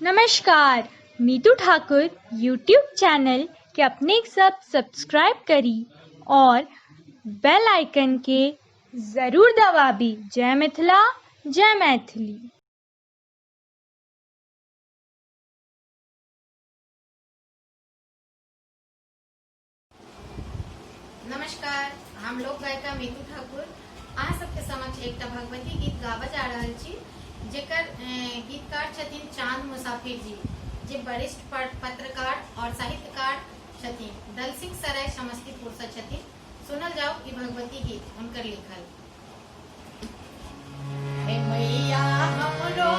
नमस्कार, Meetu Thakur YouTube channel के अपने सब सब्सक्राइब करी और बेल आइकन के जरूर दबाबी। जय मिथिला, जय मैथिली। नमस्कार, हम लोग गायिका मीतू ठाकुर अहाँ सबके समक्ष एकटा भगवती गीत गाबऽ जा रहल छी, जेकर गीतकार छथिन चांद मुसाफिर जी, जे वरिष्ठ पत्रकार और साहित्यकार छथिन, दलसिंह सराय समस्तीपुर से छथिन। सुनल जाओ ई भगवती गीत उनकर लिखल। हे मैया हमरो